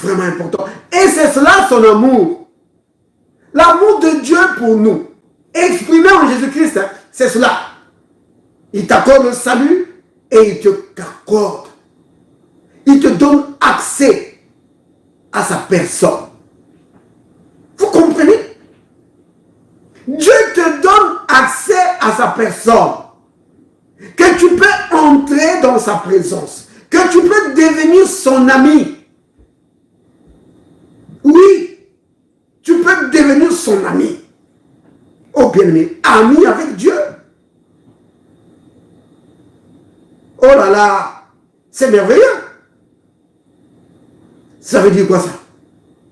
vraiment important. Et c'est cela son amour. L'amour de Dieu pour nous, exprimé en Jésus-Christ, c'est cela. Il t'accorde le salut et il te accorde. Il te donne accès à sa personne. Vous comprenez? Dieu te donne accès à sa personne. Que tu peux entrer dans sa présence. Que tu peux devenir son ami. Oui, tu peux devenir son ami. Oh bien-aimé, ami avec Dieu. Oh là là, c'est merveilleux. Ça veut dire quoi ça?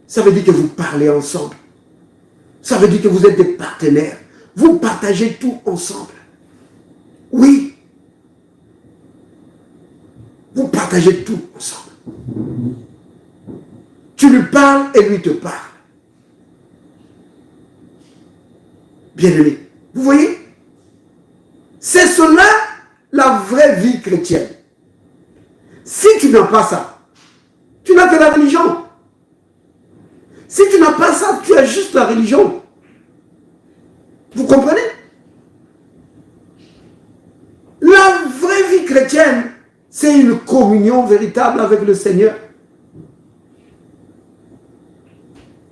Ça veut dire que vous parlez ensemble. Ça veut dire que vous êtes des partenaires. Vous partagez tout ensemble. Oui. Vous partagez tout ensemble. Tu lui parles et lui te parle. Bien-aimé, vous voyez? C'est cela la vraie vie chrétienne. Si tu n'as pas ça, tu n'as que la religion. Si tu n'as pas ça, tu as juste la religion. Vous comprenez? La vraie vie chrétienne, c'est une communion véritable avec le Seigneur.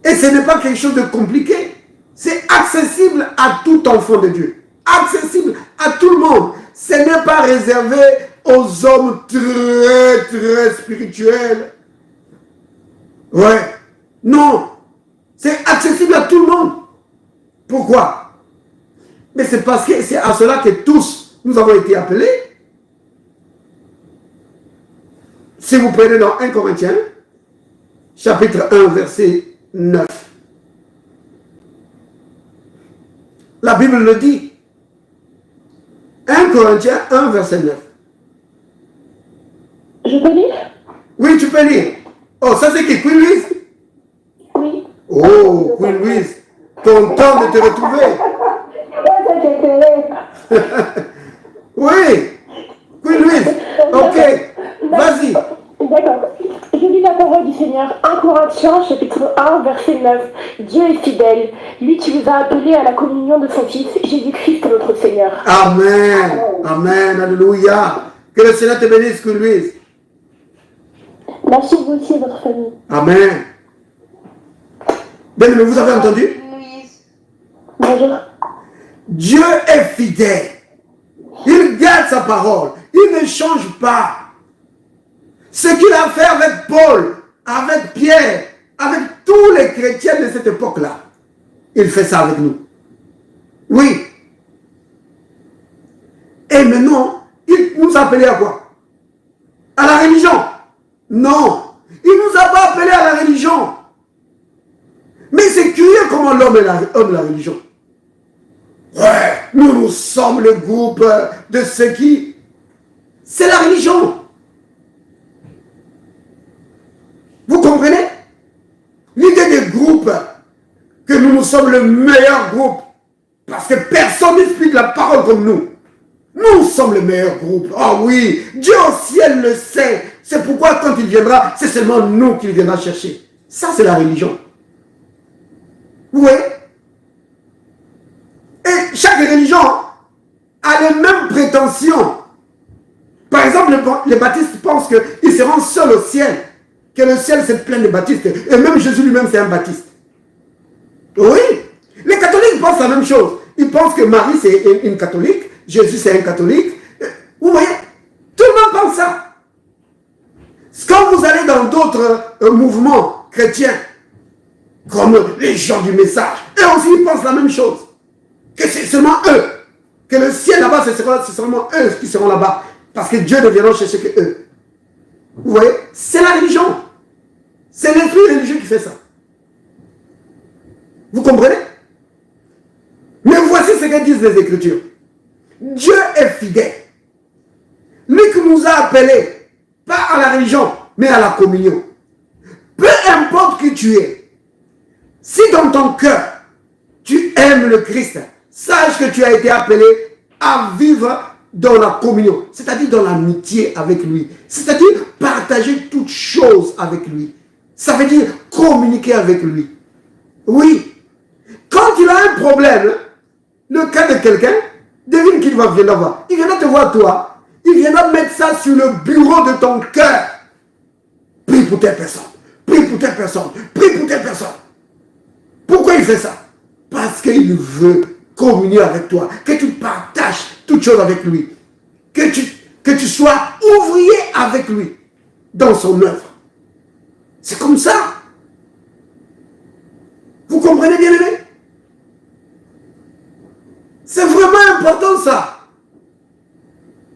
Et ce n'est pas quelque chose de compliqué. C'est accessible à tout enfant de Dieu. Accessible à tout le monde. Ce n'est pas réservé aux hommes très spirituels. Ouais. Non. C'est accessible à tout le monde. Pourquoi? Mais c'est parce que c'est à cela que tous nous avons été appelés. Si vous prenez dans 1 Corinthiens, chapitre 1, verset 9. La Bible le dit. 1 Corinthiens 1, verset 9. Je peux lire? Oui, tu peux lire. Oh, ça c'est qui? Queen Louise? Oui. Oh, Queen Louise. Content de te retrouver. Oui. Queen Louise. Ok. Vas-y. D'accord. Je lis la parole du Seigneur. 1 Corinthiens, chapitre 1, verset 9. Dieu est fidèle. Lui qui vous a appelés à la communion de son Fils, Jésus-Christ notre Seigneur. Amen. Amen. Alléluia. Que le Seigneur te bénisse, Queen Louise. Merci vous aussi et votre famille. Amen. Bien, mais vous avez entendu? Bonjour. Dieu est fidèle. Il garde sa parole. Il ne change pas. Ce qu'il a fait avec Paul, avec Pierre, avec tous les chrétiens de cette époque-là, il fait ça avec nous. Oui. Et maintenant, il nous a appelés à quoi? À la religion? Non. Il ne nous a pas appelés à la religion. Mais c'est curieux comment l'homme est la religion. Ouais, nous sommes le groupe de ceux qui... C'est la religion. Vous comprenez? L'idée des groupes, que nous sommes le meilleur groupe, parce que personne n'explique la parole comme nous. Nous sommes le meilleur groupe. Ah oui, Dieu au ciel le sait. C'est pourquoi quand il viendra, c'est seulement nous qu'il viendra chercher. Ça, c'est la religion. Vous voyez? Et chaque religion a les mêmes prétentions. Par exemple, les baptistes pensent qu'ils seront seuls au ciel. Que le ciel c'est plein de baptistes. Et même Jésus lui-même c'est un baptiste. Oui. Les catholiques pensent la même chose. Ils pensent que Marie c'est une catholique. Jésus c'est un catholique. Vous voyez? Tout le monde pense ça. Quand vous allez dans d'autres mouvements chrétiens, comme les gens du message, eux aussi ils pensent la même chose. Que c'est seulement eux. Que le ciel là-bas, c'est seulement eux qui seront là-bas. Parce que Dieu ne viendra chercher que eux. Vous voyez? C'est la religion. C'est l'esprit religieux qui fait ça. Vous comprenez? Mais voici ce que disent les Écritures. Dieu est fidèle. Lui qui nous a appelés, pas à la religion, mais à la communion. Peu importe qui tu es, si dans ton cœur, tu aimes le Christ, sache que tu as été appelé à vivre dans la communion, c'est-à-dire dans l'amitié avec lui, c'est-à-dire partager toutes choses avec lui. Ça veut dire communiquer avec lui. Oui. Quand il a un problème, le cas de quelqu'un, devine qu'il va venir voir. Il viendra te voir toi. Il viendra mettre ça sur le bureau de ton cœur. Prie pour telle personne. Prie pour telle personne. Prie pour telle personne. Pourquoi il fait ça? Parce qu'il veut communier avec toi. Que tu partages toutes choses avec lui. Que tu sois ouvrier avec lui dans son œuvre. C'est comme ça. Vous comprenez bien, aimé? C'est vraiment important ça.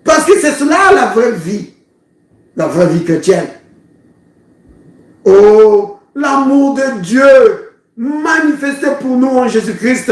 Parce que c'est cela la vraie vie. La vraie vie chrétienne. Oh, l'amour de Dieu manifesté pour nous en Jésus-Christ.